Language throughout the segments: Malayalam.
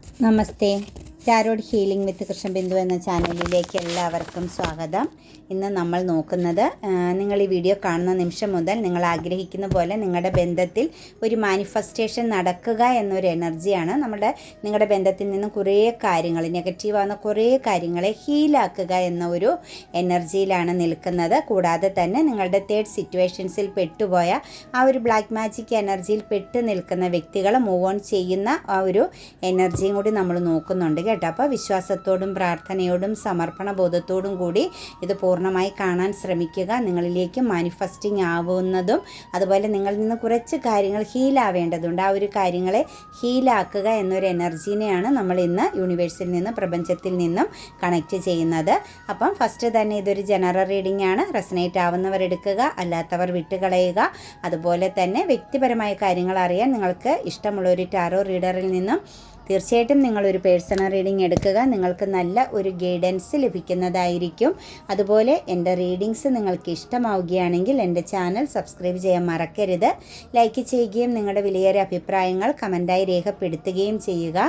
നമസ്തേ. ടാരോട്ട് ഹീലിംഗ് വിത്ത് കൃഷ്ണബിന്ദു എന്ന ചാനലിലേക്ക് എല്ലാവർക്കും സ്വാഗതം. ഇന്ന് നമ്മൾ നോക്കുന്നത്, നിങ്ങൾ ഈ വീഡിയോ കാണുന്ന നിമിഷം മുതൽ നിങ്ങൾ ആഗ്രഹിക്കുന്ന പോലെ നിങ്ങളുടെ ബന്ധത്തിൽ ഒരു മാനിഫെസ്റ്റേഷൻ നടക്കുക എന്നൊരു എനർജിയാണ്. നിങ്ങളുടെ ബന്ധത്തിൽ നിന്ന് കുറേ കാര്യങ്ങൾ, നെഗറ്റീവാകുന്ന കുറേ കാര്യങ്ങളെ ഹീലാക്കുക എന്ന ഒരു എനർജിയിലാണ് നിൽക്കുന്നത്. കൂടാതെ തന്നെ നിങ്ങളുടെ തേർഡ് സിറ്റുവേഷൻസിൽ പെട്ടുപോയ ആ ഒരു ബ്ലാക്ക് മാജിക് എനർജിയിൽ പെട്ട് നിൽക്കുന്ന വ്യക്തികളെ മൂവ് ഓൺ ചെയ്യുന്ന ആ ഒരു എനർജിയും കൂടി നമ്മൾ നോക്കുന്നുണ്ട് കേട്ടോ. അപ്പോൾ വിശ്വാസത്തോടും പ്രാർത്ഥനയോടും സമർപ്പണ ബോധത്തോടും കൂടി ഇത് പൂർണ്ണമായി കാണാൻ ശ്രമിക്കുക. നിങ്ങളിലേക്ക് മാനിഫെസ്റ്റിംഗ് ആവുന്നതും അതുപോലെ നിങ്ങളിൽ നിന്ന് കുറച്ച് കാര്യങ്ങൾ ഹീലാവേണ്ടതുണ്ട്. ആ ഒരു കാര്യങ്ങളെ ഹീലാക്കുക എന്നൊരു എനർജീനെയാണ് നമ്മൾ ഇന്ന് യൂണിവേഴ്സിൽ നിന്ന്, പ്രപഞ്ചത്തിൽ നിന്നും കണക്റ്റ് ചെയ്യുന്നത്. അപ്പം ഫസ്റ്റ് തന്നെ ഇതൊരു ജനറൽ റീഡിംഗ് ആണ്. റെസനേറ്റ് ആവുന്നവർ എടുക്കുക, അല്ലാത്തവർ വിട്ടുകളയുക. അതുപോലെ തന്നെ വ്യക്തിപരമായ കാര്യങ്ങൾ അറിയാൻ നിങ്ങൾക്ക് ഇഷ്ടമുള്ള ഒരു ടാരോ റീഡറിൽ നിന്നും തീർച്ചയായിട്ടും നിങ്ങളൊരു പേഴ്സണൽ റീഡിംഗ് എടുക്കുക. നിങ്ങൾക്ക് നല്ല ഒരു ഗൈഡൻസ് ലഭിക്കുന്നതായിരിക്കും. അതുപോലെ എൻ്റെ റീഡിങ്സ് നിങ്ങൾക്ക് ഇഷ്ടമാവുകയാണെങ്കിൽ എൻ്റെ ചാനൽ സബ്സ്ക്രൈബ് ചെയ്യാൻ മറക്കരുത്. ലൈക്ക് ചെയ്യുകയും നിങ്ങളുടെ വിലയേറിയ അഭിപ്രായങ്ങൾ കമൻറ്റായി രേഖപ്പെടുത്തുകയും ചെയ്യുക.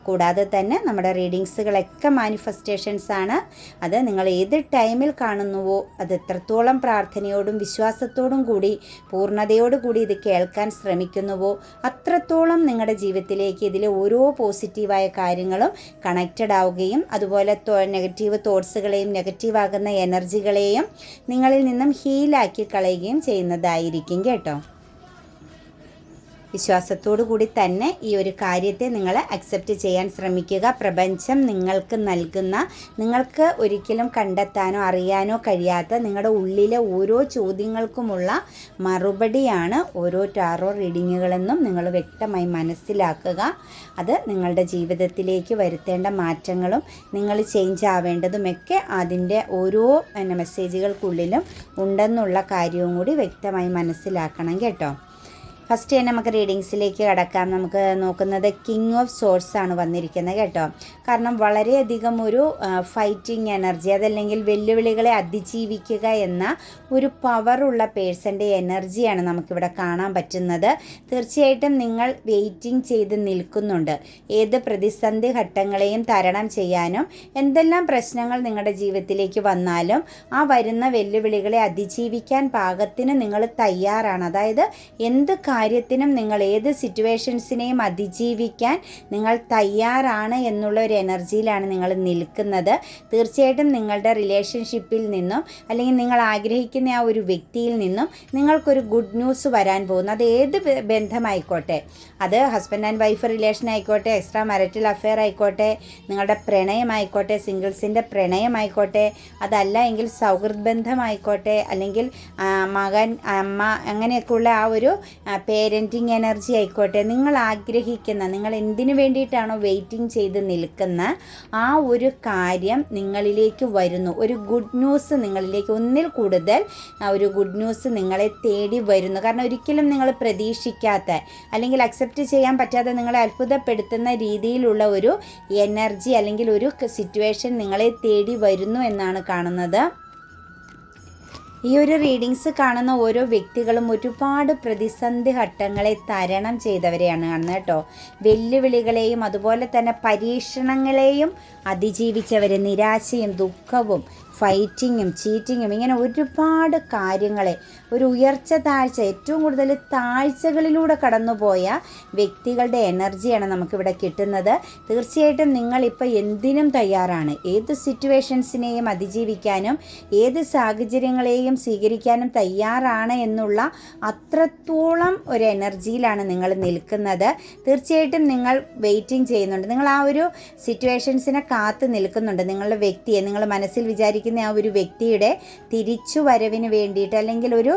കൂടാതെ തന്നെ നമ്മുടെ റീഡിങ്സുകളൊക്കെ മാനിഫെസ്റ്റേഷൻസ് ആണ്. അത് നിങ്ങൾ ഏത് ടൈമിൽ കാണുന്നുവോ അത് എത്രത്തോളം പ്രാർത്ഥനയോടും വിശ്വാസത്തോടും കൂടി പൂർണ്ണതയോടുകൂടി ഇത് കേൾക്കാൻ ശ്രമിക്കുന്നുവോ അത്രത്തോളം നിങ്ങളുടെ ജീവിതത്തിലേക്ക് ഇതിലെ ഓരോ പോസിറ്റീവായ കാര്യങ്ങളും കണക്റ്റഡ് ആവുകയും അതുപോലെ നെഗറ്റീവ് തോട്ട്സുകളെയും നെഗറ്റീവാകുന്ന എനർജികളെയും നിങ്ങളിൽ നിന്നും ഹീലാക്കി കളയുകയും ചെയ്യുന്നതായിരിക്കും കേട്ടോ. വിശ്വാസത്തോടു കൂടി തന്നെ ഈ ഒരു കാര്യത്തെ നിങ്ങൾ അക്സെപ്റ്റ് ചെയ്യാൻ ശ്രമിക്കുക. പ്രപഞ്ചം നിങ്ങൾക്ക് നൽകുന്ന, നിങ്ങൾക്ക് ഒരിക്കലും കണ്ടെത്താനോ അറിയാനോ കഴിയാത്ത നിങ്ങളുടെ ഉള്ളിലെ ഓരോ ചോദ്യങ്ങൾക്കുമുള്ള മറുപടിയാണ് ഓരോ ടാറോ റീഡിങ്ങുകളെന്നും നിങ്ങൾ വ്യക്തമായി മനസ്സിലാക്കുക. അത് നിങ്ങളുടെ ജീവിതത്തിലേക്ക് വരുത്തേണ്ട മാറ്റങ്ങളും നിങ്ങൾ ചേഞ്ച് ആവേണ്ടതുമൊക്കെ അതിൻ്റെ ഓരോ മെസ്സേജുകൾക്കുള്ളിലും ഉണ്ടെന്നുള്ള കാര്യവും കൂടി വ്യക്തമായി മനസ്സിലാക്കണം കേട്ടോ. ഫസ്റ്റ് തന്നെ നമുക്ക് റീഡിങ്സിലേക്ക് കടക്കാം. നമുക്ക് നോക്കുന്നത് കിങ് ഓഫ് സോർഡ്സ് ആണ് വന്നിരിക്കുന്നത് കേട്ടോ. കാരണം വളരെയധികം ഒരു ഫൈറ്റിംഗ് എനർജി, അതല്ലെങ്കിൽ വെല്ലുവിളികളെ അതിജീവിക്കുക എന്ന ഒരു പവറുള്ള പേഴ്സൻ്റെ എനർജിയാണ് നമുക്കിവിടെ കാണാൻ പറ്റുന്നത്. തീർച്ചയായിട്ടും നിങ്ങൾ വെയിറ്റിംഗ് ചെയ്ത് നിൽക്കുന്നുണ്ട്. ഏത് പ്രതിസന്ധി ഘട്ടങ്ങളെയും തരണം ചെയ്യാനും എന്തെല്ലാം പ്രശ്നങ്ങൾ നിങ്ങളുടെ ജീവിതത്തിലേക്ക് വന്നാലും ആ വരുന്ന വെല്ലുവിളികളെ അതിജീവിക്കാൻ പാകത്തിന് നിങ്ങൾ തയ്യാറാണ്. അതായത് എന്ത് കാര്യത്തിനും നിങ്ങൾ ഏത് സിറ്റുവേഷൻസിനെയും അതിജീവിക്കാൻ നിങ്ങൾ തയ്യാറാണ് എന്നുള്ള ഒരു എനർജിയിലാണ് നിങ്ങൾ നിൽക്കുന്നത്. തീർച്ചയായിട്ടും നിങ്ങളുടെ റിലേഷൻഷിപ്പിൽ നിന്നും അല്ലെങ്കിൽ നിങ്ങൾ ആഗ്രഹിക്കുന്ന ആ ഒരു വ്യക്തിയിൽ നിന്നും നിങ്ങൾക്കൊരു ഗുഡ് ന്യൂസ് വരാൻ പോകുന്നു. അത് ഏത് ബന്ധമായിക്കോട്ടെ, അത് ഹസ്ബൻഡ് ആൻഡ് വൈഫ് റിലേഷൻ ആയിക്കോട്ടെ, എക്സ്ട്രാ മാരിറ്റൽ അഫെയർ ആയിക്കോട്ടെ, നിങ്ങളുടെ പ്രണയമായിക്കോട്ടെ, സിംഗിൾസിൻ്റെ പ്രണയമായിക്കോട്ടെ, അതല്ല എങ്കിൽ സൗഹൃദ ബന്ധമായിക്കോട്ടെ, അല്ലെങ്കിൽ മകൻ അമ്മ അങ്ങനെയൊക്കെയുള്ള ആ ഒരു പേരൻറ്റിങ് എനർജി ആയിക്കോട്ടെ, നിങ്ങൾ ആഗ്രഹിക്കുന്ന, നിങ്ങൾ എന്തിനു വേണ്ടിയിട്ടാണോ വെയിറ്റിംഗ് ചെയ്ത് നിൽക്കുന്ന ആ ഒരു കാര്യം നിങ്ങളിലേക്ക് വരുന്നു. ഒരു ഗുഡ് ന്യൂസ് നിങ്ങളിലേക്ക്, ഒന്നിൽ കൂടുതൽ ഒരു ഗുഡ് ന്യൂസ് നിങ്ങളെ തേടി വരുന്നു. കാരണം ഒരിക്കലും നിങ്ങൾ പ്രതീക്ഷിക്കാത്ത അല്ലെങ്കിൽ അക്സെപ്റ്റ് ചെയ്യാൻ പറ്റാതെ നിങ്ങളെ അത്ഭുതപ്പെടുത്തുന്ന രീതിയിലുള്ള ഒരു എനർജി അല്ലെങ്കിൽ ഒരു സിറ്റുവേഷൻ നിങ്ങളെ തേടി വരുന്നു എന്നാണ് കാണുന്നത്. ഈ ഒരു റീഡിങ്സ് കാണുന്ന ഓരോ വ്യക്തികളും ഒരുപാട് പ്രതിസന്ധി ഘട്ടങ്ങളെ തരണം ചെയ്തവരെയാണ് കാണുന്നത് കേട്ടോ. വെല്ലുവിളികളെയും അതുപോലെ തന്നെ പരീക്ഷണങ്ങളെയും അതിജീവിച്ചവർ, നിരാശയും ദുഃഖവും ഫൈറ്റിങ്ങും ചീറ്റിങ്ങും ഇങ്ങനെ ഒരുപാട് കാര്യങ്ങളെ, ഒരു ഉയർച്ച താഴ്ച, ഏറ്റവും കൂടുതൽ താഴ്ചകളിലൂടെ കടന്നുപോയ വ്യക്തികളുടെ എനർജിയാണ് നമുക്കിവിടെ കിട്ടുന്നത്. തീർച്ചയായിട്ടും നിങ്ങളിപ്പോൾ എന്തിനും തയ്യാറാണ്. ഏത് സിറ്റുവേഷൻസിനെയും അതിജീവിക്കാനും ഏത് സാഹചര്യങ്ങളെയും സ്വീകരിക്കാനും തയ്യാറാണ് എന്നുള്ള അത്രത്തോളം ഒരു എനർജിയിലാണ് നിങ്ങൾ നിൽക്കുന്നത്. തീർച്ചയായിട്ടും നിങ്ങൾ വെയിറ്റിംഗ് ചെയ്യുന്നുണ്ട്. നിങ്ങൾ ആ ഒരു സിറ്റുവേഷൻസിനെ കാത്തു നിൽക്കുന്നുണ്ട്. നിങ്ങളുടെ വ്യക്തിയെ, നിങ്ങൾ മനസ്സിൽ വിചാരിക്കുന്ന ആ ഒരു വ്യക്തിയുടെ തിരിച്ചു വരവിന് വേണ്ടിയിട്ട്, അല്ലെങ്കിൽ ഒരു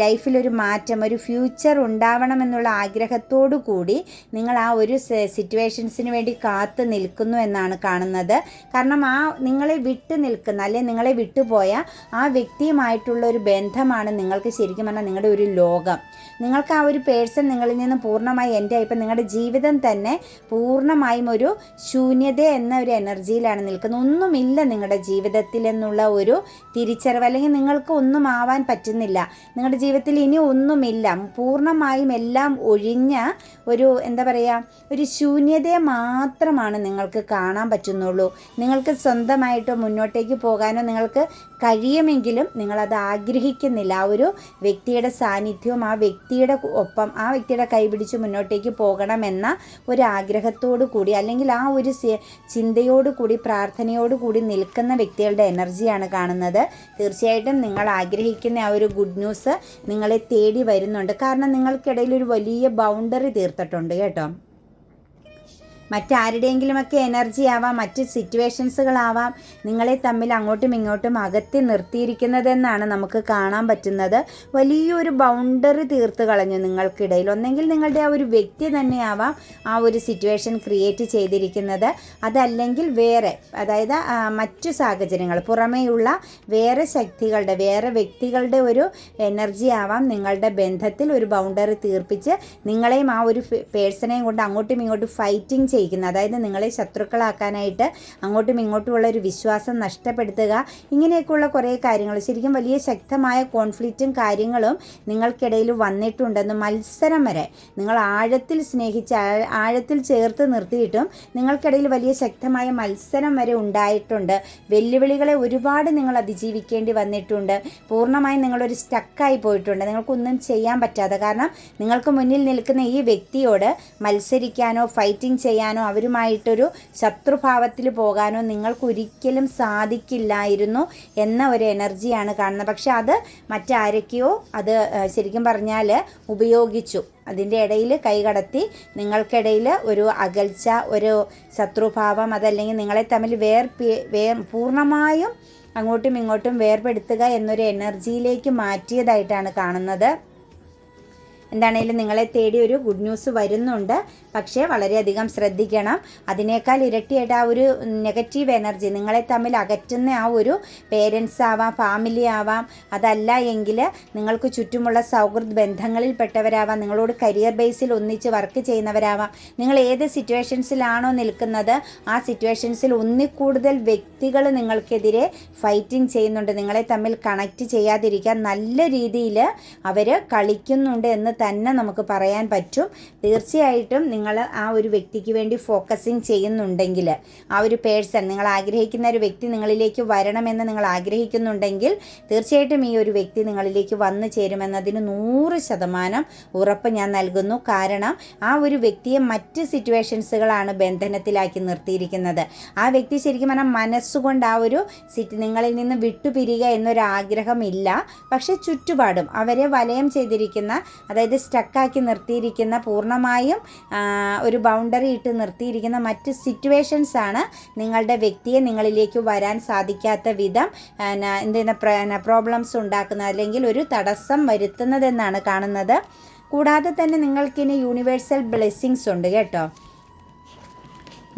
ലൈഫിലൊരു മാറ്റം, ഒരു ഫ്യൂച്ചർ ഉണ്ടാവണമെന്നുള്ള ആഗ്രഹത്തോടു കൂടി നിങ്ങൾ ആ ഒരു സിറ്റുവേഷൻസിന് വേണ്ടി കാത്തു നിൽക്കുന്നു എന്നാണ് കാണുന്നത്. കാരണം ആ നിങ്ങളെ വിട്ടു നിൽക്കുന്ന, അല്ലെങ്കിൽ നിങ്ങളെ വിട്ടുപോയ ആ വ്യക്തിയുമായിട്ടുള്ള ഒരു ബന്ധമാണ് നിങ്ങൾക്ക് ശരിക്കും പറഞ്ഞാൽ നിങ്ങളുടെ ഒരു ലോകം. നിങ്ങൾക്ക് ആ ഒരു പേഴ്സൺ നിങ്ങളിൽ നിന്ന് പൂർണ്ണമായി എൻ്റെ ഇപ്പം നിങ്ങളുടെ ജീവിതം തന്നെ പൂർണ്ണമായും ഒരു ശൂന്യത എന്ന ഒരു എനർജിയിലാണ് നിൽക്കുന്നത്. ഒന്നുമില്ല നിങ്ങളുടെ ജീവിതത്തിൽ എന്നുള്ള ഒരു തിരിച്ചറിവ്, അല്ലെങ്കിൽ നിങ്ങൾക്ക് ഒന്നും ആവാൻ പറ്റുന്നില്ല, നിങ്ങളുടെ ജീവിതത്തിൽ ഇനി ഒന്നുമില്ല, പൂർണ്ണമായും എല്ലാം ഒഴിഞ്ഞ ഒരു ഒരു ശൂന്യതയെ മാത്രമാണ് നിങ്ങൾക്ക് കാണാൻ പറ്റുന്നുള്ളൂ. നിങ്ങൾക്ക് സ്വന്തമായിട്ട് മുന്നോട്ടേക്ക് പോകാനോ നിങ്ങൾക്ക് കഴിയുമെങ്കിലും നിങ്ങളത് ആഗ്രഹിക്കുന്നില്ല. ആ ഒരു വ്യക്തിയുടെ സാന്നിധ്യവും ആ വ്യക്തിയുടെ ഒപ്പം ആ വ്യക്തിയുടെ കൈപിടിച്ച് മുന്നോട്ടേക്ക് പോകണമെന്ന ഒരു ആഗ്രഹത്തോടു കൂടി, അല്ലെങ്കിൽ ആ ഒരു ചിന്തയോടു കൂടി, പ്രാർത്ഥനയോടു കൂടി നിൽക്കുന്ന വ്യക്തികളുടെ എനർജിയാണ് കാണുന്നത്. തീർച്ചയായിട്ടും നിങ്ങൾ ആഗ്രഹിക്കുന്ന ആ ഒരു ഗുഡ് ന്യൂസ് നിങ്ങളെ തേടി വരുന്നുണ്ട്. കാരണം നിങ്ങൾക്കിടയിൽ ഒരു വലിയ ബൗണ്ടറി തീർത്തിട്ടുണ്ട് കേട്ടോ. മറ്റാരുടെയെങ്കിലുമൊക്കെ എനർജി ആവാം, മറ്റ് സിറ്റുവേഷൻസുകളാവാം നിങ്ങളെ തമ്മിൽ അങ്ങോട്ടും ഇങ്ങോട്ടും അകത്തി നിർത്തിയിരിക്കുന്നതെന്നാണ് നമുക്ക് കാണാൻ പറ്റുന്നത്. വലിയൊരു ബൗണ്ടറി തീർത്ത് കളഞ്ഞു നിങ്ങൾക്കിടയിൽ. ഒന്നെങ്കിൽ നിങ്ങളുടെ ആ ഒരു വ്യക്തി തന്നെയാവാം ആ ഒരു സിറ്റുവേഷൻ ക്രിയേറ്റ് ചെയ്തിരിക്കുന്നത്, അതല്ലെങ്കിൽ വേറെ, അതായത് മറ്റു സാഹചര്യങ്ങൾ, പുറമേയുള്ള വേറെ ശക്തികളുടെ, വേറെ വ്യക്തികളുടെ ഒരു എനർജി ആവാം നിങ്ങളുടെ ബന്ധത്തിൽ ഒരു ബൗണ്ടറി തീർപ്പിച്ച് നിങ്ങളെയും ആ ഒരു പേഴ്സണെയും കൊണ്ട് അങ്ങോട്ടും ഇങ്ങോട്ടും ഫൈറ്റിംഗ് ചെയ്യിക്കുന്നത്. അതായത് നിങ്ങളെ ശത്രുക്കളാക്കാനായിട്ട് അങ്ങോട്ടും ഇങ്ങോട്ടുമുള്ള ഒരു വിശ്വാസം നഷ്ടപ്പെടുത്തുക, ഇങ്ങനെയൊക്കെയുള്ള കുറേ കാര്യങ്ങൾ, ശരിക്കും വലിയ ശക്തമായ കോൺഫ്ലിക്റ്റും കാര്യങ്ങളും നിങ്ങൾക്കിടയിൽ വന്നിട്ടുണ്ടെന്ന്, മത്സരം വരെ നിങ്ങൾ ആഴത്തിൽ സ്നേഹിച്ച് ആഴത്തിൽ ചേർത്ത് നിർത്തിയിട്ടും നിങ്ങൾക്കിടയിൽ വലിയ ശക്തമായ മത്സരം വരെ ഉണ്ടായിട്ടുണ്ട്. വെല്ലുവിളികളെ ഒരുപാട് നിങ്ങൾ അതിജീവിക്കേണ്ടി വന്നിട്ടുണ്ട്. പൂർണ്ണമായും നിങ്ങളൊരു സ്റ്റക്കായി പോയിട്ടുണ്ട്, നിങ്ങൾക്കൊന്നും ചെയ്യാൻ പറ്റാതെ. കാരണം നിങ്ങൾക്ക് മുന്നിൽ നിൽക്കുന്ന ഈ വ്യക്തിയോട് മത്സരിക്കാനോ ഫൈറ്റിംഗ് ചെയ്യാനോ അവരുമായിട്ടൊരു ശത്രുഭാവത്തിൽ പോകാനോ നിങ്ങൾക്കൊരിക്കലും സാധിക്കില്ലായിരുന്നു എന്ന ഒരു എനർജിയാണ് കാണുന്നത്. പക്ഷെ അത് മറ്റാരൊക്കെയോ അത് ശരിക്കും പറഞ്ഞാൽ ഉപയോഗിച്ചു, അതിൻ്റെ ഇടയിൽ കൈകടത്തി നിങ്ങൾക്കിടയിൽ ഒരു അകൽച്ച, ഒരു ശത്രുഭാവം, അതല്ലെങ്കിൽ നിങ്ങളെ തമ്മിൽ പൂർണ്ണമായും അങ്ങോട്ടും ഇങ്ങോട്ടും വേർപെടുത്തുക എന്നൊരു എനർജിയിലേക്ക് മാറ്റിയതായിട്ടാണ് കാണുന്നത്. എന്താണേലും നിങ്ങളെ തേടി ഒരു ഗുഡ് ന്യൂസ് വരുന്നുണ്ട്. പക്ഷേ വളരെയധികം ശ്രദ്ധിക്കണം. അതിനേക്കാൾ ഇരട്ടിയായിട്ട് ആ ഒരു നെഗറ്റീവ് എനർജി, നിങ്ങളെ തമ്മിൽ അകറ്റുന്ന ആ ഒരു പേരൻസ് ആവാം, ഫാമിലി ആവാം, അതല്ല എങ്കിൽ നിങ്ങൾക്ക് ചുറ്റുമുള്ള സൗഹൃദ ബന്ധങ്ങളിൽപ്പെട്ടവരാവാം, നിങ്ങളോട് കരിയർ ബേസിൽ ഒന്നിച്ച് വർക്ക് ചെയ്യുന്നവരാവാം. നിങ്ങൾ ഏത് സിറ്റുവേഷൻസിലാണോ നിൽക്കുന്നത് ആ സിറ്റുവേഷൻസിൽ ഒന്നിൽ കൂടുതൽ വ്യക്തികൾ നിങ്ങൾക്കെതിരെ ഫൈറ്റിംഗ് ചെയ്യുന്നുണ്ട്. നിങ്ങളെ തമ്മിൽ കണക്റ്റ് ചെയ്യാതിരിക്കാൻ നല്ല രീതിയിൽ അവർ കളിക്കുന്നുണ്ട് എന്ന് തന്നെ നമുക്ക് പറയാൻ പറ്റും. തീർച്ചയായിട്ടും നിങ്ങൾ ആ ഒരു വ്യക്തിക്ക് വേണ്ടി ഫോക്കസിങ് ചെയ്യുന്നുണ്ടെങ്കിൽ, ആ ഒരു പേഴ്സൺ, നിങ്ങൾ ആഗ്രഹിക്കുന്ന ഒരു വ്യക്തി നിങ്ങളിലേക്ക് വരണമെന്ന് നിങ്ങൾ ആഗ്രഹിക്കുന്നുണ്ടെങ്കിൽ തീർച്ചയായിട്ടും ഈ ഒരു വ്യക്തി നിങ്ങളിലേക്ക് വന്നു ചേരുമെന്നതിന് 100% ഉറപ്പ് ഞാൻ നൽകുന്നു. കാരണം ആ ഒരു വ്യക്തിയെ മറ്റ് സിറ്റുവേഷൻസുകളാണ് ബന്ധനത്തിലാക്കി നിർത്തിയിരിക്കുന്നത്. ആ വ്യക്തി ശരിക്കും പറഞ്ഞാൽ മനസ്സുകൊണ്ട് ആ ഒരു നിങ്ങളിൽ നിന്ന് വിട്ടുപിരിയുക എന്നൊരാഗ്രഹമില്ല. പക്ഷെ ചുറ്റുപാടും അവരെ വലയം ചെയ്തിരിക്കുന്ന, അതായത് സ്റ്റക്കാക്കി നിർത്തിയിരിക്കുന്ന, പൂർണ്ണമായും ഒരു ബൗണ്ടറി ഇട്ട് നിർത്തിയിരിക്കുന്ന മറ്റ് സിറ്റുവേഷൻസാണ് നിങ്ങളുടെ വ്യക്തിയെ നിങ്ങളിലേക്ക് വരാൻ സാധിക്കാത്ത വിധം പ്രോബ്ലംസ് ഉണ്ടാക്കുന്നത്, അല്ലെങ്കിൽ ഒരു തടസ്സം വരുത്തുന്നതെന്നാണ് കാണുന്നത്. കൂടാതെ തന്നെ നിങ്ങൾക്കിനി യൂണിവേഴ്സൽ ബ്ലെസ്സിങ്സ് ഉണ്ട് കേട്ടോ.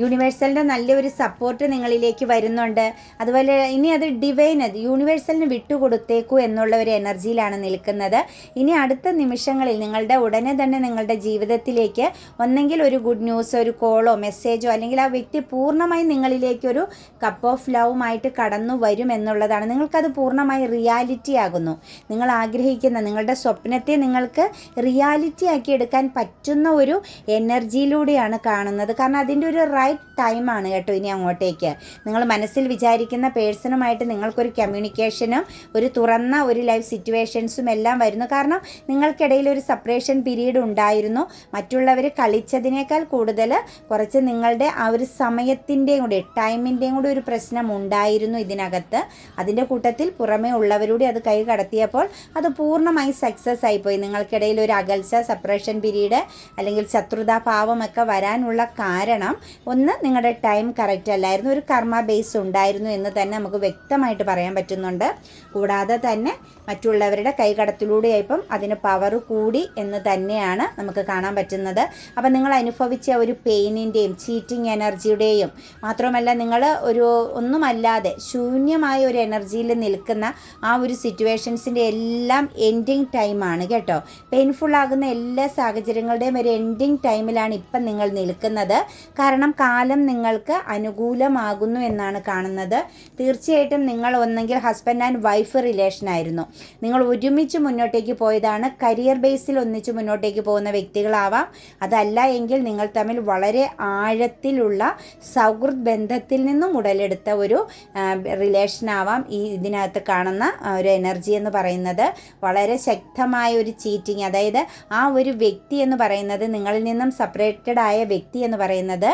യൂണിവേഴ്സലിൻ്റെ നല്ലൊരു സപ്പോർട്ട് നിങ്ങളിലേക്ക് വരുന്നുണ്ട്. അതുപോലെ ഇനി അത് ഡിവൈൻ, യൂണിവേഴ്സലിന് വിട്ടുകൊടുത്തേക്കൂ എന്നുള്ള ഒരു എനർജിയിലാണ് നിൽക്കുന്നത്. ഇനി അടുത്ത നിമിഷങ്ങളിൽ ഉടനെ തന്നെ നിങ്ങളുടെ ജീവിതത്തിലേക്ക് ഒന്നെങ്കിൽ ഒരു ഗുഡ് ന്യൂസ്, ഒരു കോളോ മെസ്സേജോ, അല്ലെങ്കിൽ ആ വ്യക്തി പൂർണ്ണമായും നിങ്ങളിലേക്കൊരു കപ്പ് ഓഫ് ലവുമായിട്ട് കടന്നു വരും എന്നുള്ളതാണ്. നിങ്ങൾക്കത് പൂർണ്ണമായി റിയാലിറ്റി ആകുന്നു. നിങ്ങൾ ആഗ്രഹിക്കുന്ന നിങ്ങളുടെ സ്വപ്നത്തെ നിങ്ങൾക്ക് റിയാലിറ്റി ആക്കി എടുക്കാൻ പറ്റുന്ന ഒരു എനർജിയിലൂടെയാണ് കാണുന്നത്. കാരണം അതിൻ്റെ ഒരു ടൈമാണ് കേട്ടോ ഇനി അങ്ങോട്ടേക്ക്. നിങ്ങൾ മനസ്സിൽ വിചാരിക്കുന്ന പേഴ്സണുമായിട്ട് നിങ്ങൾക്കൊരു കമ്മ്യൂണിക്കേഷനും ഒരു തുറന്ന ഒരു ലൈഫ് സിറ്റുവേഷൻസും എല്ലാം വരുന്നു. കാരണം നിങ്ങൾക്കിടയിൽ ഒരു സെപ്പറേഷൻ പീരീഡ് ഉണ്ടായിരുന്നു. മറ്റുള്ളവർ കളിച്ചതിനേക്കാൾ കൂടുതൽ കുറച്ച് നിങ്ങളുടെ ആ ഒരു സമയത്തിൻ്റെയും കൂടി, ടൈമിൻ്റെയും കൂടി ഒരു പ്രശ്നം ഉണ്ടായിരുന്നു ഇതിനകത്ത്. അതിൻ്റെ കൂട്ടത്തിൽ പുറമേ ഉള്ളവരോട് അത് കൈ കടത്തിയപ്പോൾ അത് പൂർണ്ണമായി സക്സസ് ആയിപ്പോയി. നിങ്ങൾക്കിടയിൽ ഒരു അകൽച്ച, സെപ്പറേഷൻ പീരീഡ്, അല്ലെങ്കിൽ ശത്രുതാഭാവമൊക്കെ വരാനുള്ള കാരണം ഒന്ന്, നിങ്ങളുടെ ടൈം കറക്റ്റ് അല്ലായിരുന്നു, ഒരു കർമ്മ ബേസ് ഉണ്ടായിരുന്നു എന്ന് തന്നെ നമുക്ക് വ്യക്തമായിട്ട് പറയാൻ പറ്റുന്നുണ്ട്. കൂടാതെ തന്നെ മറ്റുള്ളവരുടെ കൈകടത്തിലൂടെയായപ്പം അതിന് പവർ കൂടി എന്ന് തന്നെയാണ് നമുക്ക് കാണാൻ പറ്റുന്നത്. അപ്പം നിങ്ങൾ അനുഭവിച്ച ഒരു പെയിനിൻ്റെയും ചീറ്റിംഗ് എനർജിയുടെയും മാത്രമല്ല, നിങ്ങൾ ഒന്നുമല്ലാതെ ശൂന്യമായ ഒരു എനർജിയിൽ നിൽക്കുന്ന ആ ഒരു സിറ്റുവേഷൻസിൻ്റെ എല്ലാം എൻഡിങ് ടൈമാണ് കേട്ടോ. പെയിൻഫുള്ളാകുന്ന എല്ലാ സാഹചര്യങ്ങളുടെയും ഒരു എൻഡിങ് ടൈമിലാണ് ഇപ്പം നിങ്ങൾ നിൽക്കുന്നത്. കാരണം കാലം നിങ്ങൾക്ക് അനുകൂലമാകുന്നു എന്നാണ് കാണുന്നത്. തീർച്ചയായിട്ടും നിങ്ങൾ ഒന്നെങ്കിൽ ഹസ്ബൻഡ് ആൻഡ് വൈഫ് റിലേഷൻ ആയിരുന്നു, നിങ്ങൾ ഒരുമിച്ച് മുന്നോട്ടേക്ക് പോയതാണ്, കരിയർ ബേസിൽ ഒന്നിച്ച് മുന്നോട്ടേക്ക് പോകുന്ന വ്യക്തികളാവാം. അതല്ല എങ്കിൽ നിങ്ങൾ തമ്മിൽ വളരെ ആഴത്തിലുള്ള സൗഹൃദ ബന്ധത്തിൽ നിന്നും ഉടലെടുത്ത ഒരു റിലേഷൻ ആവാം ഈ ഇതിനകത്ത് കാണുന്ന ഒരു എനർജി എന്ന് പറയുന്നത്. വളരെ ശക്തമായ ഒരു ചീറ്റിംഗ്, അതായത് ആ ഒരു വ്യക്തി എന്ന് പറയുന്നത്, നിങ്ങളിൽ നിന്നും സെപ്പറേറ്റഡ് ആയ വ്യക്തി എന്ന് പറയുന്നത്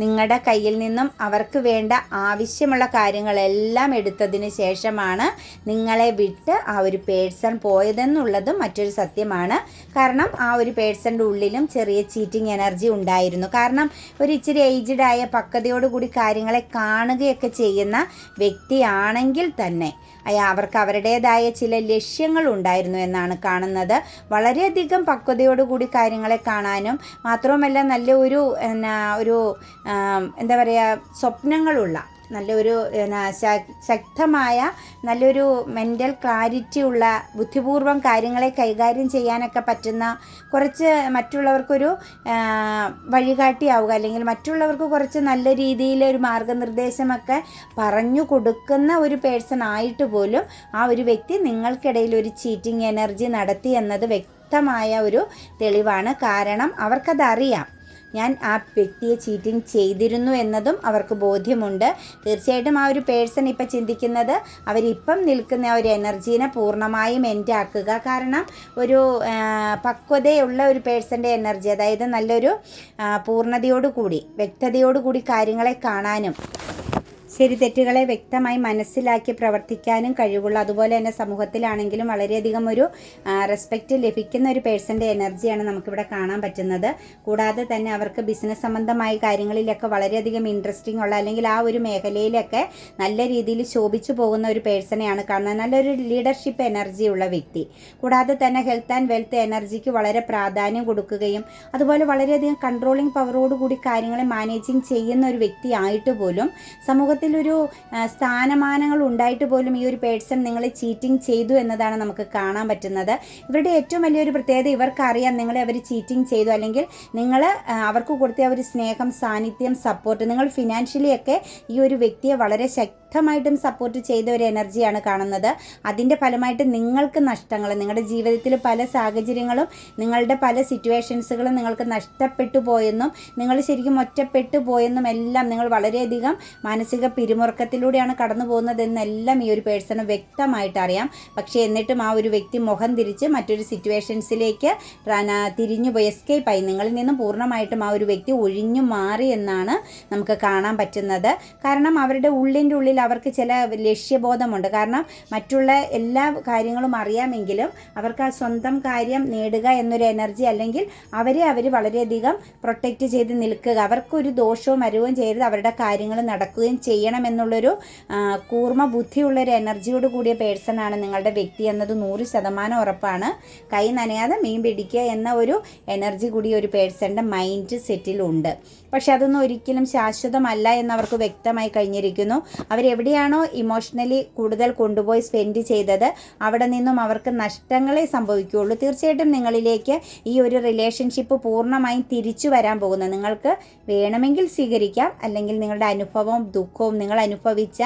നിങ്ങളുടെ കയ്യിൽ നിന്നും അവർക്ക് വേണ്ട ആവശ്യമുള്ള കാര്യങ്ങളെല്ലാം എടുത്തതിന് ശേഷമാണ് നിങ്ങളെ വിട്ട് ആ ഒരു പേഴ്സൺ പോയതെന്നുള്ളതും മറ്റൊരു സത്യമാണ്. കാരണം ആ ഒരു പേഴ്സൻ്റെ ഉള്ളിലും ചെറിയ ചീറ്റിംഗ് എനർജി ഉണ്ടായിരുന്നു. കാരണം ഒരു ഇച്ചിരി ഏജ്ഡ് ആയ പക്വതയോടുകൂടി കാര്യങ്ങളെ കാണുകയൊക്കെ ചെയ്യുന്ന വ്യക്തിയാണെങ്കിൽ തന്നെ അവർക്ക് അവരുടേതായ ചില ലക്ഷ്യങ്ങൾ ഉണ്ടായിരുന്നു എന്നാണ് കാണുന്നത്. വളരെയധികം പക്വതയോടുകൂടി കാര്യങ്ങളെ കാണാനും മാത്രവുമല്ല നല്ല ഒരു എന്താ പറയുക, സ്വപ്നങ്ങളുള്ള നല്ലൊരു ശക്തമായ നല്ലൊരു മെൻ്റൽ ക്ലാരിറ്റി ഉള്ള, ബുദ്ധിപൂർവ്വം കാര്യങ്ങളെ കൈകാര്യം ചെയ്യാനൊക്കെ പറ്റുന്ന, കുറച്ച് മറ്റുള്ളവർക്കൊരു വഴികാട്ടിയാവുക, അല്ലെങ്കിൽ മറ്റുള്ളവർക്ക് കുറച്ച് നല്ല രീതിയിൽ ഒരു മാർഗനിർദ്ദേശമൊക്കെ പറഞ്ഞു കൊടുക്കുന്ന ഒരു പേഴ്സൺ ആയിട്ട് പോലും ആ ഒരു വ്യക്തി നിങ്ങൾക്കിടയിൽ ഒരു ചീറ്റിംഗ് എനർജി നടത്തി എന്നത് വ്യക്തമായ ഒരു തെളിവാണ്. കാരണം അവർക്കതറിയാം, ഞാൻ ആ വ്യക്തിയെ ചീറ്റിംഗ് ചെയ്തിരുന്നു എന്നതും അവർക്ക് ബോധ്യമുണ്ട്. തീർച്ചയായിട്ടും ആ ഒരു പേഴ്സൺ ഇപ്പം ചിന്തിക്കുന്നത് അവരിപ്പം നിൽക്കുന്ന ആ ഒരു എനർജീനെ പൂർണ്ണമായും എൻഡ് ആക്കുക. കാരണം ഒരു പക്വതയുള്ള ഒരു പേഴ്സൻ്റെ എനർജി, അതായത് നല്ലൊരു പൂർണ്ണതയോടുകൂടി വ്യക്തതയോടുകൂടി കാര്യങ്ങളെ കാണാനും ശരി തെറ്റുകളെ വ്യക്തമായി മനസ്സിലാക്കി പ്രവർത്തിക്കാനും കഴിവുള്ള, അതുപോലെ തന്നെ സമൂഹത്തിലാണെങ്കിലും വളരെയധികം ഒരു റെസ്പെക്റ്റ് ലഭിക്കുന്ന ഒരു പേഴ്സൻ്റെ എനർജിയാണ് നമുക്കിവിടെ കാണാൻ പറ്റുന്നത്. കൂടാതെ തന്നെ അവർക്ക് ബിസിനസ് സംബന്ധമായ കാര്യങ്ങളിലൊക്കെ വളരെയധികം ഇൻട്രസ്റ്റിംഗ് ഉള്ള, അല്ലെങ്കിൽ ആ ഒരു മേഖലയിലൊക്കെ നല്ല രീതിയിൽ ശോഭിച്ചു പോകുന്ന ഒരു പേഴ്സണെയാണ് കാണുന്നത്. നല്ലൊരു ലീഡർഷിപ്പ് എനർജി ഉള്ള വ്യക്തി. കൂടാതെ തന്നെ ഹെൽത്ത് ആൻഡ് വെൽത്ത് എനർജിക്ക് വളരെ പ്രാധാന്യം കൊടുക്കുകയും അതുപോലെ വളരെയധികം കൺട്രോളിങ് പവറോടുകൂടി കാര്യങ്ങളെ മാനേജിങ് ചെയ്യുന്ന ഒരു വ്യക്തിയായിട്ട് പോലും സമൂഹത്തിൽ ഒരു സ്ഥാനമാനങ്ങൾ ഉണ്ടായിട്ട് പോലും ഈ ഒരു പേഴ്സൺ നിങ്ങളെ ചീറ്റിംഗ് ചെയ്തു എന്നതാണ് നമുക്ക് കാണാൻ പറ്റുന്നത്. ഇവരുടെ ഏറ്റവും വലിയൊരു പ്രത്യേകത, ഇവർക്കറിയാം നിങ്ങളെ അവർ ചീറ്റിംഗ് ചെയ്തു, അല്ലെങ്കിൽ നിങ്ങൾ അവർക്ക് കൊടുത്ത ഒരു സ്നേഹം, സാന്നിധ്യം, സപ്പോർട്ട്, നിങ്ങൾ ഫിനാൻഷ്യലി ഒക്കെ ഈ ഒരു വ്യക്തിയെ വളരെ ശക്തമായിട്ടും സപ്പോർട്ട് ചെയ്ത ഒരു എനർജിയാണ് കാണുന്നത്. അതിൻ്റെ ഫലമായിട്ട് നിങ്ങൾക്ക് നഷ്ടങ്ങൾ, നിങ്ങളുടെ ജീവിതത്തിൽ പല സാഹചര്യങ്ങളും നിങ്ങളുടെ പല സിറ്റുവേഷൻസുകളും നിങ്ങൾക്ക് നഷ്ടപ്പെട്ടു പോയെന്നും നിങ്ങൾ ശരിക്കും ഒറ്റപ്പെട്ടു പോയെന്നും എല്ലാം നിങ്ങൾ വളരെയധികം മാനസിക പിരിമുറുക്കത്തിലൂടെയാണ് കടന്നു പോകുന്നതെന്നെല്ലാം ഈ ഒരു പേഴ്സണ് വ്യക്തമായിട്ട് അറിയാം. പക്ഷേ എന്നിട്ടും ആ ഒരു വ്യക്തി മുഖം തിരിച്ച് മറ്റൊരു സിറ്റുവേഷൻസിലേക്ക് തിരിഞ്ഞുപോയി, എസ്കേപ്പായി. നിങ്ങളിൽ നിന്നും പൂർണ്ണമായിട്ടും ആ ഒരു വ്യക്തി ഒഴിഞ്ഞു മാറി എന്നാണ് നമുക്ക് കാണാൻ പറ്റുന്നത്. കാരണം അവരുടെ ഉള്ളിൽ അവർക്ക് ചില ലക്ഷ്യബോധമുണ്ട്. കാരണം മറ്റുള്ള എല്ലാ കാര്യങ്ങളും അറിയാമെങ്കിലും അവർക്ക് ആ സ്വന്തം കാര്യം നേടുക എന്നൊരു എനർജി, അല്ലെങ്കിൽ അവർ വളരെയധികം പ്രൊട്ടക്റ്റ് ചെയ്ത് നിൽക്കുക, അവർക്കൊരു ദോഷവും അരുവും ചെയ്ത് അവരുടെ കാര്യങ്ങൾ നടക്കുകയും ചെയ്യണമെന്നുള്ളൊരു കൂർമ്മ ബുദ്ധിയുള്ളൊരു എനർജിയോട് കൂടിയ പേഴ്സണാണ് നിങ്ങളുടെ വ്യക്തി എന്നത് 100% ഉറപ്പാണ്. കൈ നനയാതെ മീൻ പിടിക്കുക എന്ന ഒരു എനർജി കൂടി ഒരു പേഴ്സണിൻ്റെ മൈൻഡ് സെറ്റിലുണ്ട്. പക്ഷെ അതൊന്നും ഒരിക്കലും ശാശ്വതമല്ല എന്നവർക്ക് വ്യക്തമായി കഴിഞ്ഞിരിക്കുന്നു. അവരെവിടെയാണോ ഇമോഷണലി കൂടുതൽ കൊണ്ടുപോയി സ്പെൻഡ് ചെയ്തത് അവിടെ നിന്നും അവർക്ക് നഷ്ടങ്ങളെ സംഭവിക്കുകയുള്ളൂ. തീർച്ചയായിട്ടും നിങ്ങളിലേക്ക് ഈ ഒരു റിലേഷൻഷിപ്പ് പൂർണ്ണമായും തിരിച്ചു വരാൻ പോകുന്നത്, നിങ്ങൾക്ക് വേണമെങ്കിൽ സ്വീകരിക്കാം, അല്ലെങ്കിൽ നിങ്ങളുടെ അനുഭവവും ദുഃഖവും നിങ്ങൾ അനുഭവിച്ച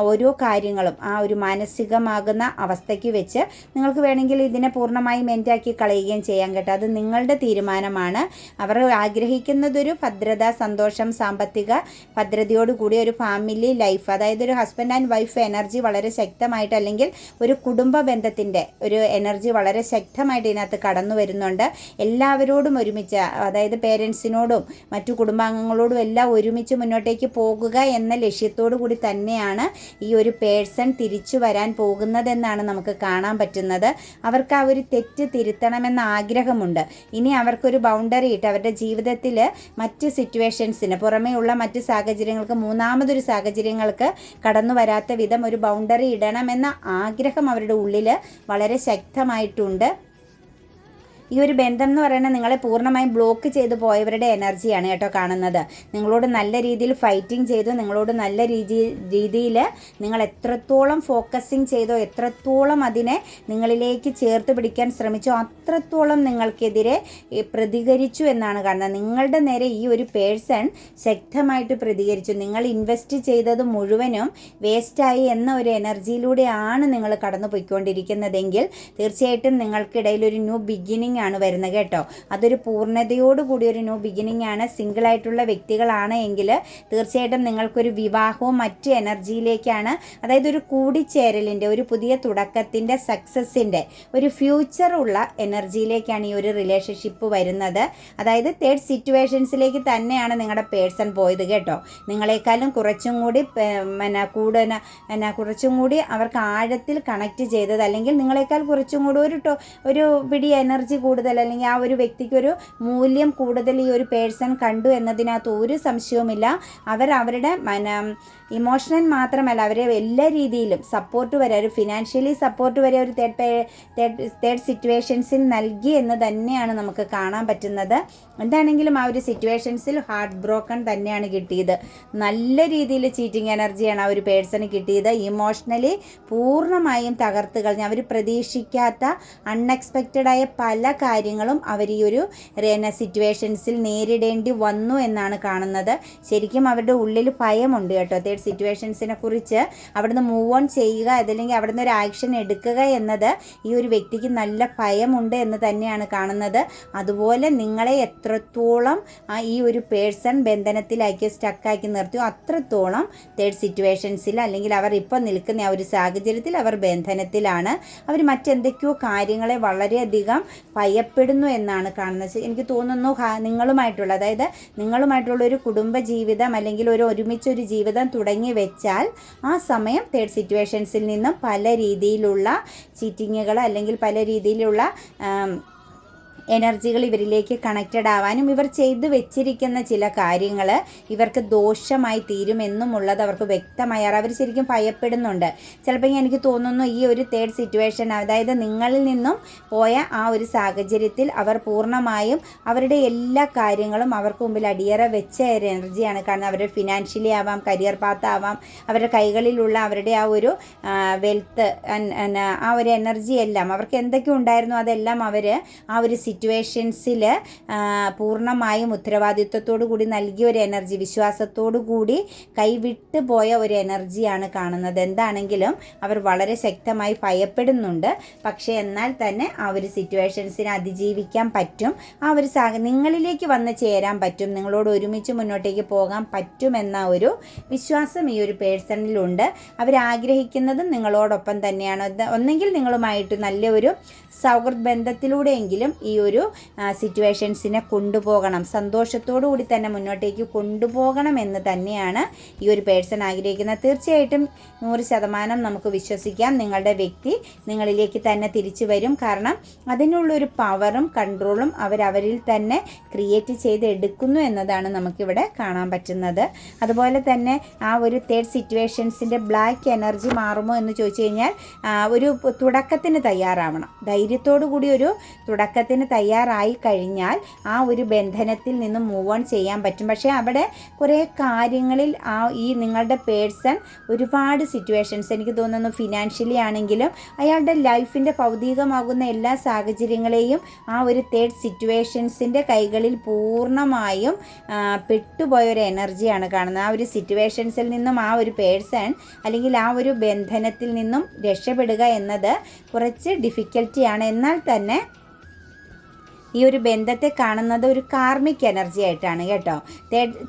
ഓരോ കാര്യങ്ങളും ആ ഒരു മാനസികമാകുന്ന അവസ്ഥയ്ക്ക് വെച്ച് നിങ്ങൾക്ക് വേണമെങ്കിൽ ഇതിനെ പൂർണ്ണമായും മെൻറ്റാക്കി കളയുകയും ചെയ്യാൻ കേട്ടോ. അത് നിങ്ങളുടെ തീരുമാനമാണ്. അവർ ആഗ്രഹിക്കുന്നതൊരു ഭദ്രത, സന്തോഷം, സാമ്പത്തിക ഭദ്രതയോടുകൂടി ഒരു ഫാമിലി ലൈഫ്, അതായത് ഒരു ഹസ്ബൻഡ് ആൻഡ് വൈഫ് എനർജി വളരെ ശക്തമായിട്ട്, അല്ലെങ്കിൽ ഒരു കുടുംബ ബന്ധത്തിൻ്റെ ഒരു എനർജി വളരെ ശക്തമായിട്ട് ഇതിനകത്ത് കടന്നു വരുന്നുണ്ട്. എല്ലാവരോടും ഒരുമിച്ച്, അതായത് പേരൻസിനോടും മറ്റു കുടുംബാംഗങ്ങളോടും എല്ലാം ഒരുമിച്ച് മുന്നോട്ടേക്ക് പോകുക എന്ന ലക്ഷ്യത്തോടു കൂടി തന്നെയാണ് ഈ ഒരു പേഴ്സൺ തിരിച്ചു വരാൻ പോകുന്നതെന്നാണ് നമുക്ക് കാണാൻ പറ്റുന്നത്. അവർക്ക് ആ ഒരു തെറ്റ് തിരുത്തണമെന്ന ആഗ്രഹമുണ്ട്. ഇനി അവർക്കൊരു ബൗണ്ടറി ഇട്ട് അവരുടെ ജീവിതത്തിൽ മറ്റ് സിറ്റുവേഷൻസിന് പുറമേ ഉള്ള മറ്റ് സാഹചര്യങ്ങൾക്ക്, മൂന്നാമതൊരു സാഹചര്യങ്ങൾക്ക് കടന്നു വരാത്ത വിധം ഒരു ബൗണ്ടറി ഇടണമെന്ന ആഗ്രഹം അവരുടെ ഉള്ളിൽ വളരെ ശക്തമായിട്ടുണ്ട്. ഈ ഒരു ബന്ധം എന്ന് പറയുന്നത് നിങ്ങളെ പൂർണ്ണമായും ബ്ലോക്ക് ചെയ്തു പോയവരുടെ എനർജിയാണ് കേട്ടോ കാണുന്നത്. നിങ്ങളോട് നല്ല രീതിയിൽ ഫൈറ്റിംഗ് ചെയ്തു, നിങ്ങളോട് നല്ല രീതിയിൽ നിങ്ങൾ എത്രത്തോളം ഫോക്കസിങ് ചെയ്തോ, എത്രത്തോളം അതിനെ നിങ്ങളിലേക്ക് ചേർത്ത് പിടിക്കാൻ ശ്രമിച്ചോ അത്രത്തോളം നിങ്ങൾക്കെതിരെ പ്രതികരിച്ചു എന്നാണ് കാണുന്നത്. നിങ്ങളുടെ നേരെ ഈ ഒരു പേഴ്സൺ ശക്തമായിട്ട് പ്രതികരിച്ചു. നിങ്ങൾ ഇൻവെസ്റ്റ് ചെയ്തത് മുഴുവനും വേസ്റ്റായി എന്ന ഒരു എനർജിയിലൂടെയാണ് നിങ്ങൾ കടന്നു പോയിക്കൊണ്ടിരിക്കുന്നതെങ്കിൽ തീർച്ചയായിട്ടും നിങ്ങൾക്കിടയിൽ ഒരു ന്യൂ ബിഗിനിങ് ആണ് വരുന്നത് കേട്ടോ. അതൊരു പൂർണ്ണതയോടുകൂടി ഒരു ന്യൂ ബിഗിനിങ് ആണ്. സിംഗിളായിട്ടുള്ള വ്യക്തികളാണ് എങ്കിൽ തീർച്ചയായിട്ടും നിങ്ങൾക്കൊരു വിവാഹവും മറ്റ് എനർജിയിലേക്കാണ്, അതായത് ഒരു കൂടിച്ചേരലിൻ്റെ, ഒരു പുതിയ തുടക്കത്തിൻ്റെ, സക്സസിൻ്റെ, ഒരു ഫ്യൂച്ചറുള്ള എനർജിയിലേക്കാണ് ഈ ഒരു റിലേഷൻഷിപ്പ് വരുന്നത്. അതായത് തേർഡ് സിറ്റുവേഷൻസിലേക്ക് തന്നെയാണ് നിങ്ങളുടെ പേഴ്സൺ പോയത് കേട്ടോ. നിങ്ങളെക്കാളും കുറച്ചും കൂടി കുറച്ചും കൂടി അവർക്ക് ആഴത്തിൽ കണക്റ്റ് ചെയ്തത്, അല്ലെങ്കിൽ നിങ്ങളെക്കാൾ കുറച്ചും കൂടി ഒരു പിടി എനർജി കൂടുതൽ, അല്ലെങ്കിൽ ആ ഒരു വ്യക്തിക്കൊരു മൂല്യം കൂടുതൽ ഈ ഒരു പേഴ്സൺ കണ്ടു എന്നതിനകത്ത് ഒരു സംശയവുമില്ല. അവരുടെ ഇമോഷണൽ മാത്രമല്ല, അവരെ എല്ലാ രീതിയിലും സപ്പോർട്ട് വരെ, ഒരു ഫിനാൻഷ്യലി സപ്പോർട്ട് വരെ ഒരു തേർഡ് സിറ്റുവേഷൻസിൽ നൽകി എന്ന് തന്നെയാണ് നമുക്ക് കാണാൻ പറ്റുന്നത്. എന്താണെങ്കിലും ആ ഒരു സിറ്റുവേഷൻസിൽ ഹാർട്ട് ബ്രോക്കൺ തന്നെയാണ് കിട്ടിയത്. നല്ല രീതിയിൽ ചീറ്റിംഗ് എനർജിയാണ് ആ ഒരു പേഴ്സണ് കിട്ടിയത്. ഇമോഷണലി പൂർണ്ണമായും തകർത്ത് കളഞ്ഞ് അവർ പ്രതീക്ഷിക്കാത്ത അൺഎക്സ്പെക്റ്റഡായ പല കാര്യങ്ങളും അവർ ഈ ഒരു സിറ്റുവേഷൻസിൽ നേരിടേണ്ടി വന്നു എന്നാണ് കാണുന്നത്. ശരിക്കും അവരുടെ ഉള്ളിൽ ഭയമുണ്ട് കേട്ടോ തേർഡ് സിറ്റുവേഷൻസിനെ കുറിച്ച്. അവിടുന്ന് മൂവ് ഓൺ ചെയ്യുക, അതല്ലെങ്കിൽ അവിടുന്ന് ഒരു ആക്ഷൻ എടുക്കുക എന്നത് ഈ ഒരു വ്യക്തിക്ക് നല്ല ഭയമുണ്ട് എന്ന് തന്നെയാണ് കാണുന്നത്. അതുപോലെ നിങ്ങളെ എത്രത്തോളം ഈ ഒരു പേഴ്സൺ ബന്ധനത്തിലാക്കി സ്റ്റക്കാക്കി നിർത്തിയോ അത്രത്തോളം തേർഡ് സിറ്റുവേഷൻസിൽ, അല്ലെങ്കിൽ അവർ ഇപ്പോൾ നിൽക്കുന്ന ആ ഒരു സാഹചര്യത്തിൽ അവർ ബന്ധനത്തിലാണ്. അവർ മറ്റെന്തൊക്കെയോ കാര്യങ്ങളെ വളരെയധികം ഭയപ്പെടുന്നു എന്നാണ് കാണുന്നത്. എനിക്ക് തോന്നുന്നു നിങ്ങളുമായിട്ടുള്ള, അതായത് നിങ്ങളുമായിട്ടുള്ള ഒരു കുടുംബ ജീവിതം, അല്ലെങ്കിൽ ഒരുമിച്ചൊരു ജീവിതം തുടങ്ങി വെച്ചാൽ ആ സമയം തേർഡ് സിറ്റുവേഷൻസിൽ നിന്നും പല രീതിയിലുള്ള ചീറ്റിങ്ങുകൾ, അല്ലെങ്കിൽ പല രീതിയിലുള്ള എനർജികൾ ഇവരിലേക്ക് കണക്റ്റഡ് ആവാനും ഇവർ ചെയ്തു വെച്ചിരിക്കുന്ന ചില കാര്യങ്ങൾ ഇവർക്ക് ദോഷമായി തീരുമെന്നുമുള്ളത് അവർക്ക് വ്യക്തമായി അവർ ശരിക്കും ഭയപ്പെടുന്നുണ്ട്. ചിലപ്പോൾ എനിക്ക് തോന്നുന്നു ഈ ഒരു തേർഡ് സിറ്റുവേഷൻ, അതായത് നിങ്ങളിൽ നിന്നും പോയ ആ ഒരു സാഹചര്യത്തിൽ അവർ പൂർണ്ണമായും അവരുടെ എല്ലാ കാര്യങ്ങളും അവർക്ക് മുമ്പിൽ അടിയറ വെച്ച ഒരു എനർജിയാണ് കാണുന്നത്. അവരുടെ ഫിനാൻഷ്യലി ആവാം, കരിയർ പാത്ത് ആവാം, അവരുടെ കൈകളിലുള്ള അവരുടെ ആ ഒരു വെൽത്ത്, ആ ഒരു എനർജി എല്ലാം അവർക്ക് എന്തൊക്കെ ഉണ്ടായിരുന്നു അതെല്ലാം അവർ ആ ഒരു സിറ്റുവേഷൻസിൽ പൂർണ്ണമായും ഉത്തരവാദിത്വത്തോടു കൂടി നൽകിയ ഒരു എനർജി, വിശ്വാസത്തോടു കൂടി കൈവിട്ട് പോയ ഒരു എനർജിയാണ് കാണുന്നത്. എന്താണെങ്കിലും അവർ വളരെ ശക്തമായി ഭയപ്പെടുന്നുണ്ട്. പക്ഷേ എന്നാൽ തന്നെ ആ ഒരു സിറ്റുവേഷൻസിനെ അതിജീവിക്കാൻ പറ്റും, ആ ഒരു നിങ്ങളിലേക്ക് വന്ന് ചേരാൻ പറ്റും, നിങ്ങളോട് ഒരുമിച്ച് മുന്നോട്ടേക്ക് പോകാൻ പറ്റുമെന്ന ഒരു വിശ്വാസം ഈ ഒരു പേഴ്സണിലുണ്ട്. അവരാഗ്രഹിക്കുന്നതും നിങ്ങളോടൊപ്പം തന്നെയാണ്. ഒന്നെങ്കിൽ നിങ്ങളുമായിട്ട് നല്ല ഒരു സൗഹൃദ ബന്ധത്തിലൂടെയെങ്കിലും ഈ ഒരു സിറ്റുവേഷൻസിനെ കൊണ്ടുപോകണം, സന്തോഷത്തോടു കൂടി തന്നെ മുന്നോട്ടേക്ക് കൊണ്ടുപോകണം എന്ന് തന്നെയാണ് ഈ ഒരു പേഴ്സൺ ആഗ്രഹിക്കുന്നത്. തീർച്ചയായിട്ടും 100% നമുക്ക് വിശ്വസിക്കാം നിങ്ങളുടെ വ്യക്തി നിങ്ങളിലേക്ക് തന്നെ തിരിച്ചു വരും. കാരണം അതിനുള്ളൊരു പവറും കൺട്രോളും അവരിൽ തന്നെ ക്രിയേറ്റ് ചെയ്തെടുക്കുന്നു എന്നതാണ് നമുക്കിവിടെ കാണാൻ പറ്റുന്നത്. അതുപോലെ തന്നെ ആ ഒരു തേർഡ് സിറ്റുവേഷൻസിൻ്റെ ബ്ലാക്ക് എനർജി മാറുമോ എന്ന് ചോദിച്ചു കഴിഞ്ഞാൽ ഒരു തുടക്കത്തിന് തയ്യാറാവണം. ധൈര്യത്തോടു കൂടി ഒരു തുടക്കത്തിന് തയ്യാറായി കഴിഞ്ഞാൽ ആ ഒരു ബന്ധനത്തിൽ നിന്ന് മൂവ് ഓൺ ചെയ്യാൻ പറ്റും. പക്ഷേ അവിടെ കുറേ കാര്യങ്ങളിൽ ഈ നിങ്ങളുടെ പേഴ്സൺ ഒരുപാട് സിറ്റുവേഷൻസ്, എനിക്ക് തോന്നുന്നു ഫിനാൻഷ്യലി ആണെങ്കിലും അയാളുടെ ലൈഫിൻ്റെ ഭൗതികമാകുന്ന എല്ലാ സാഹചര്യങ്ങളെയും ആ ഒരു തേർഡ് സിറ്റുവേഷൻസിൻ്റെ കൈകളിൽ പൂർണ്ണമായും പെട്ടുപോയൊരു എനർജിയാണ് കാണുന്നത്. ആ ഒരു സിറ്റുവേഷൻസിൽ നിന്നും ആ ഒരു പേഴ്സൺ, അല്ലെങ്കിൽ ആ ഒരു ബന്ധനത്തിൽ നിന്നും രക്ഷപ്പെടുക എന്നത് കുറച്ച് ഡിഫിക്കൽറ്റിയാണ്. എന്നാൽ തന്നെ ഈ ഒരു ബന്ധത്തെ കാണുന്നത് ഒരു കാർമിക് എനർജി ആയിട്ടാണ് കേട്ടോ.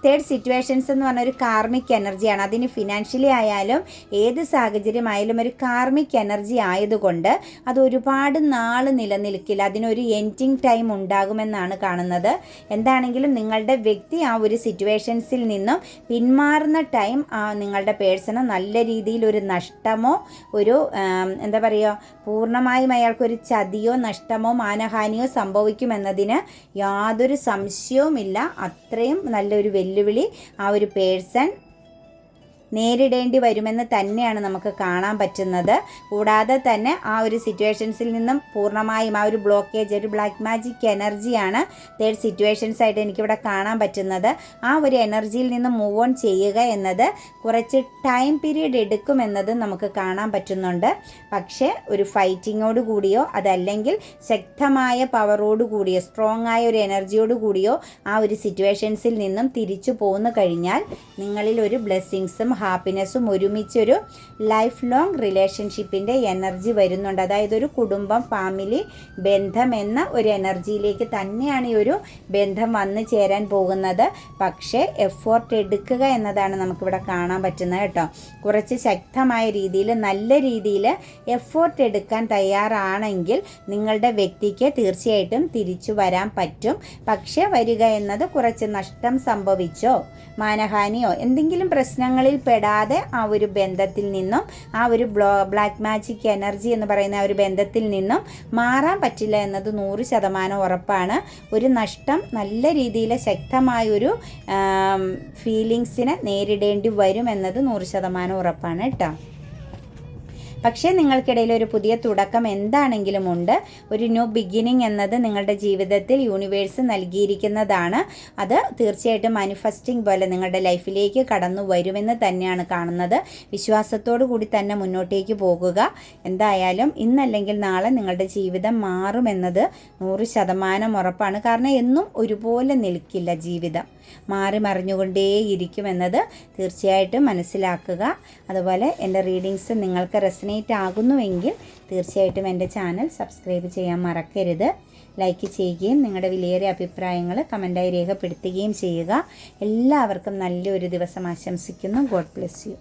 തേർഡ് സിറ്റുവേഷൻസ് എന്ന് പറഞ്ഞ ഒരു കാർമിക് എനർജിയാണ്. അതിന് ഫിനാൻഷ്യലി ആയാലും ഏത് സാഹചര്യമായാലും ഒരു കാർമിക് എനർജി ആയതുകൊണ്ട് അത് ഒരുപാട് നാൾ നിലനിൽക്കില്ല, അതിനൊരു എൻഡിങ് ടൈം ഉണ്ടാകുമെന്നാണ് കാണുന്നത്. എന്താണെങ്കിലും നിങ്ങളുടെ വ്യക്തി ആ ഒരു സിറ്റുവേഷൻസിൽ നിന്നും പിന്മാറുന്ന ടൈം നിങ്ങളുടെ പേഴ്സണ് നല്ല രീതിയിൽ ഒരു നഷ്ടമോ ഒരു എന്താ പറയുക, പൂർണ്ണമായും അയാൾക്കൊരു ചതിയോ നഷ്ടമോ മാനഹാനിയോ സംഭവിക്കുമെന്നതിന് യാതൊരു സംശയവുമില്ല. അത്രയും നല്ലൊരു വെല്ലുവിളി ആ ഒരു പേഴ്സൺ നേരിടേണ്ടി വരുമെന്ന് തന്നെയാണ് നമുക്ക് കാണാൻ പറ്റുന്നത്. കൂടാതെ തന്നെ ആ ഒരു സിറ്റുവേഷൻസിൽ നിന്നും പൂർണ്ണമായും ആ ഒരു ബ്ലോക്കേജ്, ഒരു ബ്ലാക്ക് മാജിക് എനർജിയാണ് തേർഡ് സിറ്റുവേഷൻസ് ആയിട്ട് എനിക്കിവിടെ കാണാൻ പറ്റുന്നത്. ആ ഒരു എനർജിയിൽ നിന്ന് മൂവ് ഓൺ ചെയ്യുക എന്നത് കുറച്ച് ടൈം പീരീഡ് എടുക്കുമെന്നത് നമുക്ക് കാണാൻ പറ്റുന്നുണ്ട്. പക്ഷേ ഒരു ഫൈറ്റിങ്ങോട് കൂടിയോ അതല്ലെങ്കിൽ ശക്തമായ പവറോട് കൂടിയോ സ്ട്രോങ് ആയ ഒരു എനർജിയോട് കൂടിയോ ആ ഒരു സിറ്റുവേഷൻസിൽ നിന്നും തിരിച്ചു പോന്നു കഴിഞ്ഞാൽ നിങ്ങളിൽ ഒരു ബ്ലെസ്സിങ്സും ഹാപ്പിനെസ്സും ഒരുമിച്ചൊരു ലൈഫ് ലോങ് റിലേഷൻഷിപ്പിൻ്റെ എനർജി വരുന്നുണ്ട്. അതായത് ഒരു കുടുംബം, ഫാമിലി ബന്ധം എന്ന ഒരു എനർജിയിലേക്ക് തന്നെയാണ് ഈ ഒരു ബന്ധം വന്നു ചേരാൻ പോകുന്നത്. പക്ഷേ എഫോർട്ട് എടുക്കുക എന്നതാണ് നമുക്കിവിടെ കാണാൻ പറ്റുന്നത് കേട്ടോ. കുറച്ച് ശക്തമായ രീതിയിൽ, നല്ല രീതിയിൽ എഫോർട്ട് എടുക്കാൻ തയ്യാറാണെങ്കിൽ നിങ്ങളുടെ വ്യക്തിക്ക് തീർച്ചയായിട്ടും തിരിച്ചു വരാൻ പറ്റും. പക്ഷേ വരിക എന്നത് കുറച്ച് നഷ്ടം സംഭവിച്ചോ മാനഹാനിയോ എന്തെങ്കിലും പ്രശ്നങ്ങളിൽ പെടാതെ ആ ഒരു ബന്ധത്തിൽ നിന്നും, ആ ഒരു ബ്ലാക്ക് മാജിക് എനർജി എന്ന് പറയുന്ന ആ ഒരു ബന്ധത്തിൽ നിന്നും മാറാൻ പറ്റില്ല എന്നത് 100% ഉറപ്പാണ്. ഒരു നഷ്ടം നല്ല രീതിയിൽ ശക്തമായൊരു ഫീലിങ്സിനെ നേരിടേണ്ടി വരും എന്നത് 100% ഉറപ്പാണ് കേട്ടോ. പക്ഷേ നിങ്ങൾക്കിടയിൽ ഒരു പുതിയ തുടക്കം എന്താണെങ്കിലും ഉണ്ട്. ഒരു ന്യൂ ബിഗിനിങ് എന്നത് നിങ്ങളുടെ ജീവിതത്തിൽ യൂണിവേഴ്സ് നൽകിയിരിക്കുന്നതാണ്. അത് തീർച്ചയായിട്ടും മാനിഫെസ്റ്റിംഗ് പോലെ നിങ്ങളുടെ ലൈഫിലേക്ക് കടന്നു വരുമെന്ന് തന്നെയാണ് കാണുന്നത്. വിശ്വാസത്തോടു കൂടി തന്നെ മുന്നോട്ടേക്ക് പോകുക. എന്തായാലും ഇന്നല്ലെങ്കിൽ നാളെ നിങ്ങളുടെ ജീവിതം മാറുമെന്നത് 100% ഉറപ്പാണ്. കാരണം എന്നും ഒരുപോലെ നിൽക്കില്ല ജീവിതം, മാറി മറിഞ്ഞുകൊണ്ടേയിരിക്കുമെന്നത് തീർച്ചയായിട്ടും മനസ്സിലാക്കുക. അതുപോലെ എൻ്റെ റീഡിങ്സ് നിങ്ങൾക്ക് റെസനേറ്റ് ആകുന്നുവെങ്കിൽ തീർച്ചയായിട്ടും എൻ്റെ ചാനൽ സബ്സ്ക്രൈബ് ചെയ്യാൻ മറക്കരുത്. ലൈക്ക് ചെയ്യുകയും നിങ്ങളുടെ വിലയേറിയ അഭിപ്രായങ്ങൾ കമൻറ്റായി രേഖപ്പെടുത്തുകയും ചെയ്യുക. എല്ലാവർക്കും നല്ലൊരു ദിവസം ആശംസിക്കുന്നു. God bless you.